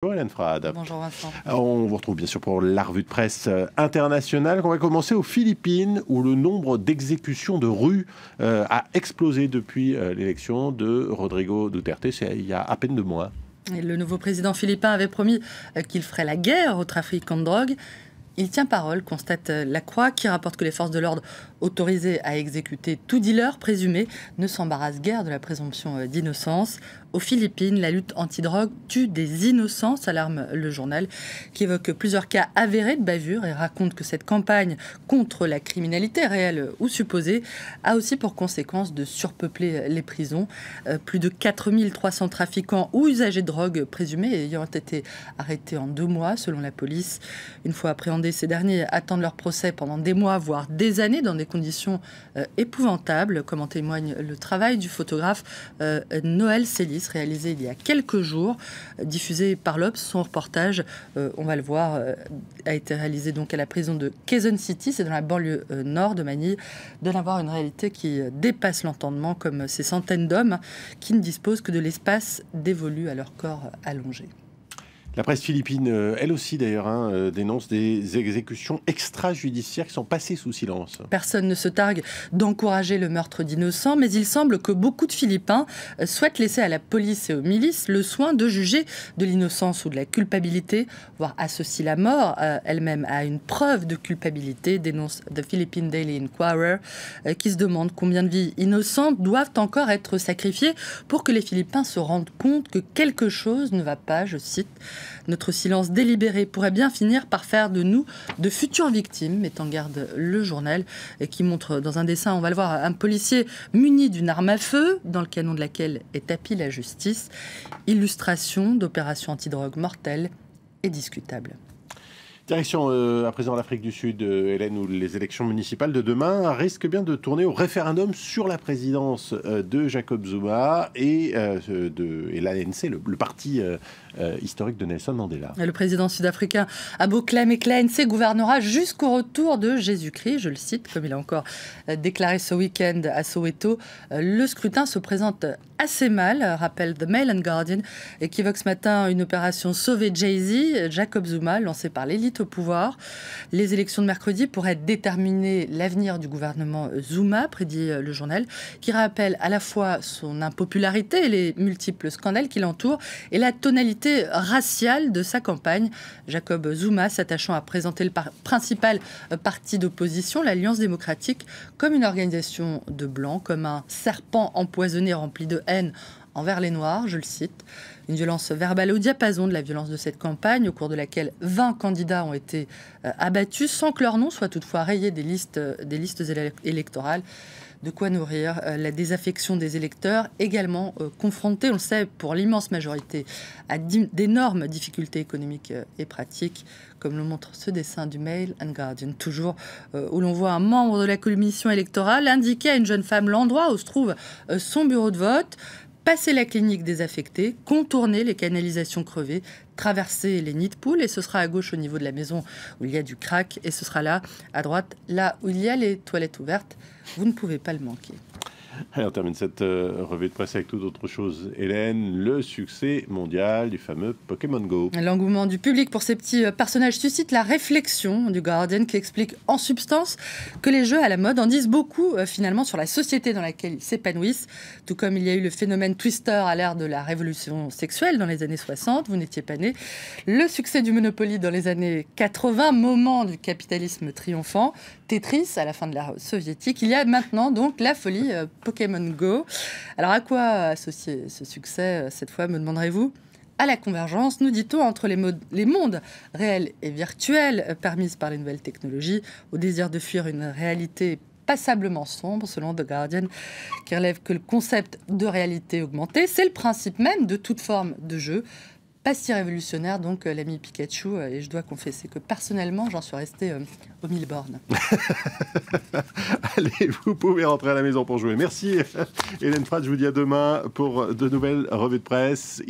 Bonjour Hélène Frade. Bonjour Vincent. On vous retrouve bien sûr pour la revue de presse internationale. On va commencer aux Philippines où le nombre d'exécutions de rue a explosé depuis l'élection de Rodrigo Duterte. C'est il y a à peine 2 mois. Et le nouveau président philippin avait promis qu'il ferait la guerre au trafic de drogue. Il tient parole, constate La Croix, qui rapporte que les forces de l'ordre autorisées à exécuter tout dealer présumé ne s'embarrassent guère de la présomption d'innocence. Aux Philippines, la lutte anti-drogue tue des innocents, s'alarme le journal, qui évoque plusieurs cas avérés de bavure et raconte que cette campagne contre la criminalité réelle ou supposée a aussi pour conséquence de surpeupler les prisons. Plus de 4300 trafiquants ou usagers de drogue présumés ayant été arrêtés en 2 mois, selon la police. Une fois appréhendés, ces derniers attendent leur procès pendant des mois, voire des années, dans des conditions épouvantables, comme en témoigne le travail du photographe Noël Célis, réalisé il y a quelques jours, diffusé par l'Obs. Son reportage, on va le voir, a été réalisé donc à la prison de Quezon City, c'est dans la banlieue nord de Manille. Donne à voir une réalité qui dépasse l'entendement, comme ces centaines d'hommes qui ne disposent que de l'espace dévolu à leur corps allongé. La presse philippine, elle aussi d'ailleurs, dénonce des exécutions extrajudiciaires qui sont passées sous silence. Personne ne se targue d'encourager le meurtre d'innocents, mais il semble que beaucoup de Philippins souhaitent laisser à la police et aux milices le soin de juger de l'innocence ou de la culpabilité, voire associer la mort elle-même à une preuve de culpabilité, dénonce The Philippine Daily Inquirer, qui se demande combien de vies innocentes doivent encore être sacrifiées pour que les Philippins se rendent compte que quelque chose ne va pas, je cite. Notre silence délibéré pourrait bien finir par faire de nous de futures victimes, met en garde le journal, qui montre dans un dessin, on va le voir, un policier muni d'une arme à feu, dans le canon de laquelle est tapie la justice. Illustration d'opérations antidrogue mortelles et discutables. Direction à présent l'Afrique du Sud, Hélène, où les élections municipales de demain risquent bien de tourner au référendum sur la présidence de Jacob Zuma et l'ANC, le parti historique de Nelson Mandela. Le président sud-africain a beau clamer que l'ANC gouvernera jusqu'au retour de Jésus-Christ, je le cite, comme il a encore déclaré ce week-end à Soweto, le scrutin se présente assez mal, rappelle The Mail and Guardian, qui évoque ce matin une opération Sauver Jay-Z, Jacob Zuma, lancée par l'élite au pouvoir. Les élections de mercredi pourraient déterminer l'avenir du gouvernement Zuma, prédit le journal, qui rappelle à la fois son impopularité et les multiples scandales qui l'entourent et la tonalité raciale de sa campagne. Jacob Zuma s'attachant à présenter le principal parti d'opposition, l'Alliance démocratique, comme une organisation de blancs, comme un serpent empoisonné rempli de haine envers les Noirs, je le cite. Une violence verbale au diapason de la violence de cette campagne, au cours de laquelle 20 candidats ont été abattus, sans que leur nom soit toutefois rayé des listes électorales. De quoi nourrir la désaffection des électeurs, également confrontés, on le sait, pour l'immense majorité, à d'énormes difficultés économiques et pratiques, comme le montre ce dessin du Mail and Guardian, toujours où l'on voit un membre de la commission électorale indiquer à une jeune femme l'endroit où se trouve son bureau de vote, passer la clinique désaffectée, contourner les canalisations crevées, traverser les nids de poules, et ce sera à gauche au niveau de la maison où il y a du crack, et ce sera là, à droite, là où il y a les toilettes ouvertes. Vous ne pouvez pas le manquer. Allez, on termine cette revue de presse avec toute autre chose. Hélène, le succès mondial du fameux Pokémon Go. L'engouement du public pour ces petits personnages suscite la réflexion du Guardian, qui explique en substance que les jeux à la mode en disent beaucoup finalement sur la société dans laquelle ils s'épanouissent. Tout comme il y a eu le phénomène Twister à l'ère de la révolution sexuelle dans les années 60, vous n'étiez pas né. Le succès du Monopoly dans les années 80, moment du capitalisme triomphant. Tetris à la fin de l'ère soviétique. Il y a maintenant donc la folie Pokémon Go. Alors à quoi associer ce succès cette fois, me demanderez-vous? À la convergence, nous dit-on, entre les mondes réels et virtuels permises par les nouvelles technologies, au désir de fuir une réalité passablement sombre, selon The Guardian, qui relève que le concept de réalité augmentée, c'est le principe même de toute forme de jeu. Pas si révolutionnaire, donc, l'ami Pikachu, et je dois confesser que personnellement, j'en suis resté aux 1000 bornes. Allez, vous pouvez rentrer à la maison pour jouer. Merci Hélène Frade, je vous dis à demain pour de nouvelles revues de presse.